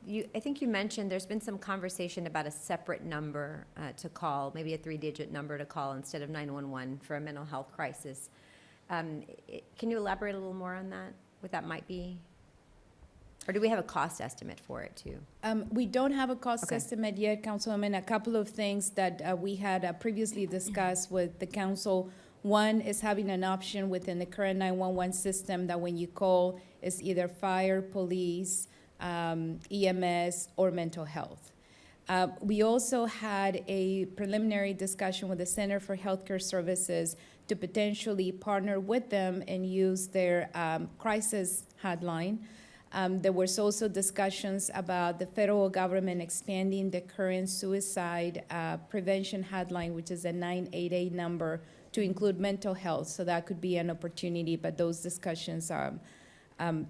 I think you mentioned there's been some conversation about a separate number to call, maybe a 3-digit number to call instead of 911 for a mental health crisis. Can you elaborate a little more on that, what that might be? Or do we have a cost estimate for it too? We don't have a cost estimate yet, Councilwoman. A couple of things that we had previously discussed with the council. One is having an option within the current 911 system that when you call, it's either fire, police, EMS, or mental health. We also had a preliminary discussion with the Center for Healthcare Services to potentially partner with them and use their crisis hotline. There was also discussions about the federal government expanding the current suicide prevention hotline, which is a 988 number, to include mental health. So that could be an opportunity, but those discussions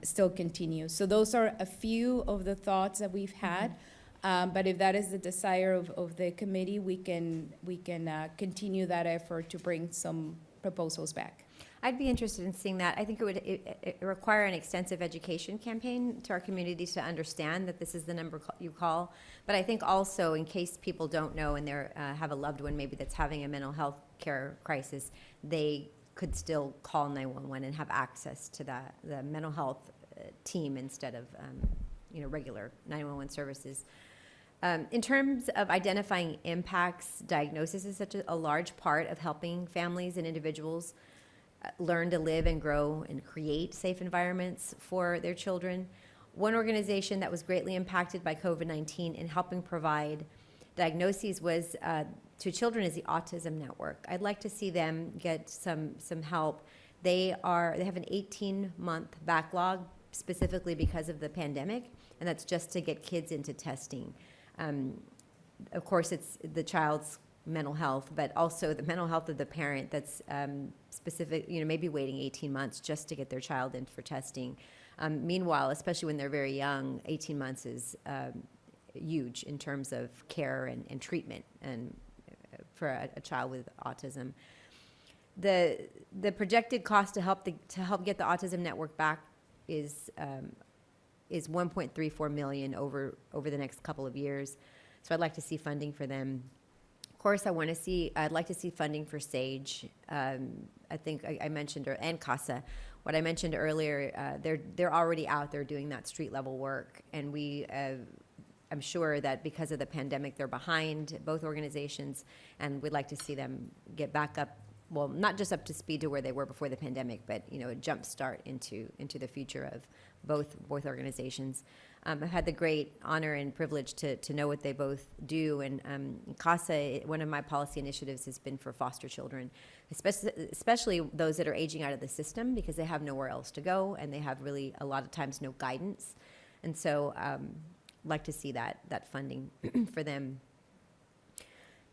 still continue. So those are a few of the thoughts that we've had. But if that is the desire of the committee, we can continue that effort to bring some proposals back. I'd be interested in seeing that. I think it would require an extensive education campaign to our communities to understand that this is the number you call. But I think also, in case people don't know and they have a loved one maybe that's having a mental health care crisis, they could still call 911 and have access to the mental health team instead of regular 911 services. In terms of identifying impacts, diagnosis is such a large part of helping families and individuals learn to live and grow and create safe environments for their children. One organization that was greatly impacted by COVID-19 in helping provide diagnoses was to children is the Autism Network. I'd like to see them get some help. They have an 18-month backlog specifically because of the pandemic, and that's just to get kids into testing. Of course, it's the child's mental health, but also the mental health of the parent that's specific, maybe waiting 18 months just to get their child in for testing. Meanwhile, especially when they're very young, 18 months is huge in terms of care and treatment and for a child with autism. The projected cost to help get the Autism Network back is $1.34 million over the next couple of years. So I'd like to see funding for them. Of course, I'd like to see funding for SAGE. I think I mentioned, and CASA. What I mentioned earlier, they're already out there doing that street level work, and I'm sure that because of the pandemic, they're behind, both organizations, and we'd like to see them get back up. Well, not just up to speed to where they were before the pandemic, but a jump start into the future of both organizations. I've had the great honor and privilege to know what they both do, and CASA, one of my policy initiatives has been for foster children, especially those that are aging out of the system because they have nowhere else to go and they have really a lot of times no guidance, and so I'd like to see that funding for them.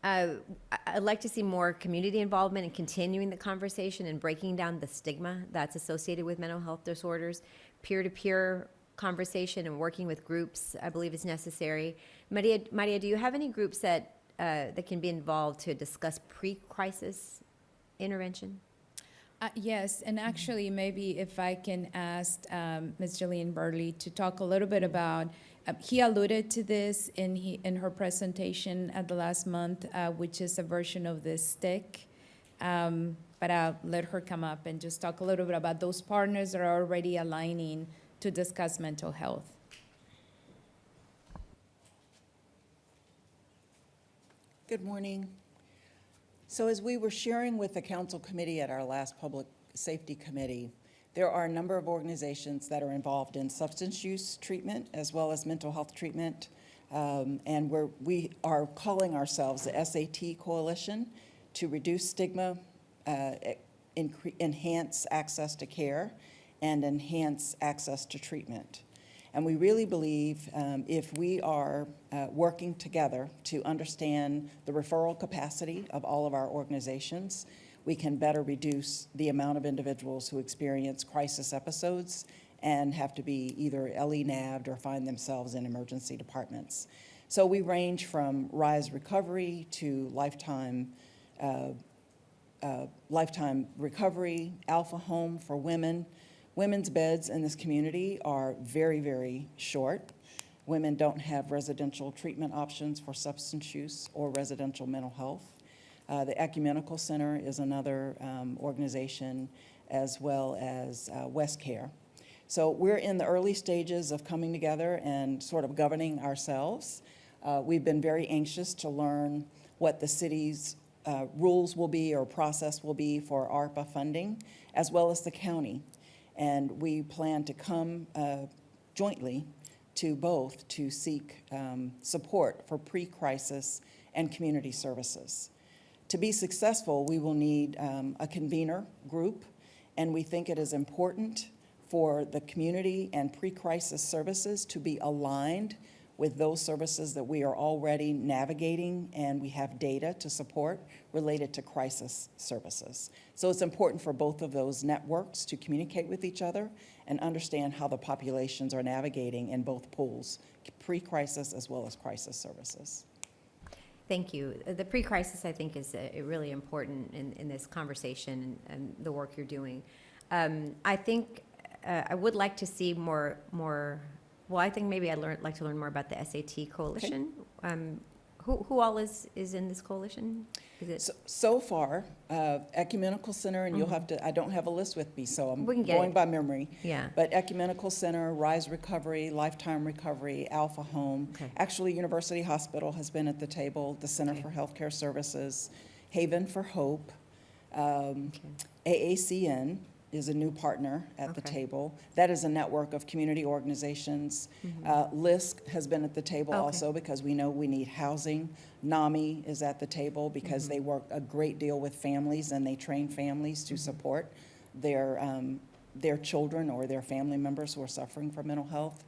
I'd like to see more community involvement in continuing the conversation and breaking down the stigma that's associated with mental health disorders. Peer-to-peer conversation and working with groups, I believe, is necessary. Maria, do you have any groups that can be involved to discuss pre-crisis intervention? Yes, and actually, maybe if I can ask Ms. Jillian Burley to talk a little bit about. He alluded to this in her presentation at the last month, which is a version of this stick. But I'll let her come up and just talk a little bit about those partners that are already aligning to discuss mental health. Good morning. So as we were sharing with the Council Committee at our last Public Safety Committee, there are a number of organizations that are involved in substance use treatment as well as mental health treatment. And we are calling ourselves the SAT Coalition to reduce stigma, enhance access to care, and enhance access to treatment. And we really believe if we are working together to understand the referral capacity of all of our organizations, we can better reduce the amount of individuals who experience crisis episodes and have to be either LE-NAV'd or find themselves in emergency departments. So we range from RISE recovery to lifetime recovery, Alpha Home for women. Women's beds in this community are very, very short. Women don't have residential treatment options for substance use or residential mental health. The Ecumenical Center is another organization, as well as West Care. So we're in the early stages of coming together and sort of governing ourselves. We've been very anxious to learn what the city's rules will be or process will be for ARPA funding, as well as the county. And we plan to come jointly to both to seek support for pre-crisis and community services. To be successful, we will need a convener group, and we think it is important for the community and pre-crisis services to be aligned with those services that we are already navigating and we have data to support related to crisis services. So it's important for both of those networks to communicate with each other and understand how the populations are navigating in both pools, pre-crisis as well as crisis services. Thank you. The pre-crisis, I think, is really important in this conversation and the work you're doing. I think I would like to see more. Well, I think maybe I'd like to learn more about the SAT coalition. Okay. Who all is in this coalition? Is it so far, Ecumenical Center, and you'll have to, I don't have a list with me, so I'm going it by memory. Yeah. But Ecumenical Center, Rise Recovery, Lifetime Recovery, Alpha Home. Okay. Actually, University Hospital has been at the table, the Center for Healthcare Services, Haven for Hope, AACN is a new partner at the table. That is a network of community organizations. LISC has been at the table also because we know we need housing. NAMI is at the table because they work a great deal with families and they train families to support their children or their family members who are suffering from mental health.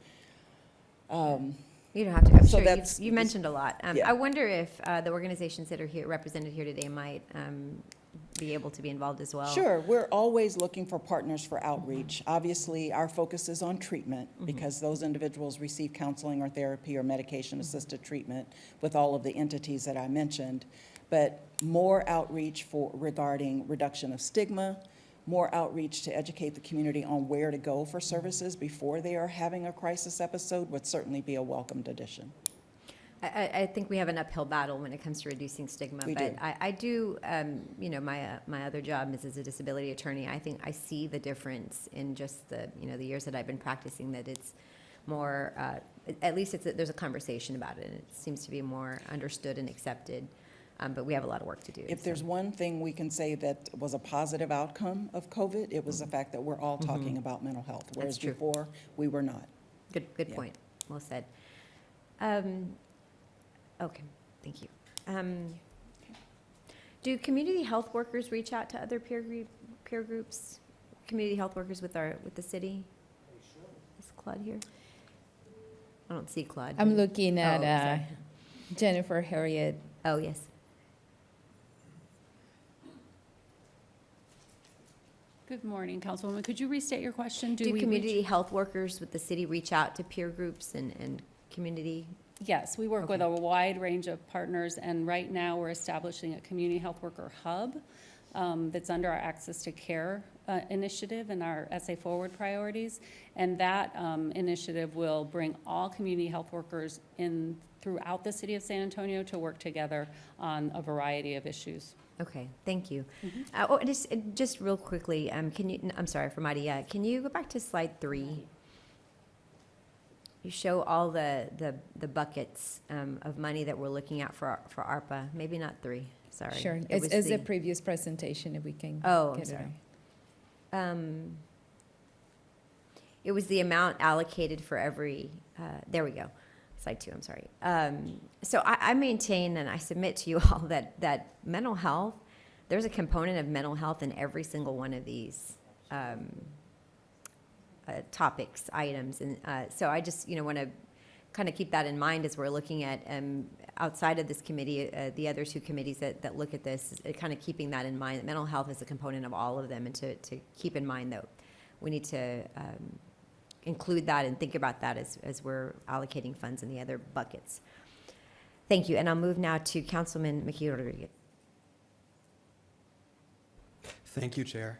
You don't have to. I'm So sure you mentioned a lot. Yeah. I wonder if the organizations that are here represented here today might be able to be involved as well. Sure, we're always looking for partners for outreach. Obviously, our focus is on treatment because those individuals receive counseling or therapy or medication-assisted treatment with all of the entities that I mentioned. But more outreach regarding reduction of stigma, more outreach to educate the community on where to go for services before they are having a crisis episode would certainly be a welcomed addition. I think we have an uphill battle when it comes to reducing stigma, We but do. I do, my other job is as a disability attorney. I think I see the difference in just the years that I've been practicing, that it's more, at least there's a conversation about it, and it seems to be more understood and accepted, but we have a lot of work to do. If there's one thing we can say that was a positive outcome of COVID, it was the fact that we're all talking about mental health, whereas That's true. before, we were not. Good Yeah. point. Well said. Okay, thank you. Do community health workers reach out to other peer groups? Community health workers with the city? Is Claude here? I don't see Claude. I'm looking at sorry. Jennifer Harriet. Oh, yes. Good morning, Councilwoman. Could you restate your question? Do community health workers with the city reach out to peer groups and community? Yes, we work with a wide range of partners, and right now we're establishing a community health worker hub that's under our Access to Care initiative and our SA Forward priorities. And that initiative will bring all community health workers in throughout the city of San Antonio to work together on a variety of issues. Okay, thank you. Just real quickly, I'm sorry for Maria, can you go back to slide 3? You show all the buckets of money that we're looking at for ARPA, maybe not 3, sorry. Sure, It was it's the- a previous presentation, if we can. Oh, I'm get it sorry. on. It was the amount allocated for every, there we go, slide 2, I'm sorry. So I maintain and I submit to you all that mental health, there's a component of mental health in every single one of these topics, items. And so I just, want to kind of keep that in mind as we're looking at, outside of this committee, the other 2 committees that look at this, kind of keeping that in mind, that mental health is a component of all of them, and to keep in mind that we need to include that and think about that as we're allocating funds in the other buckets. Thank you, and I'll move now to Councilman Mejia Rodriguez. Thank you, Chair.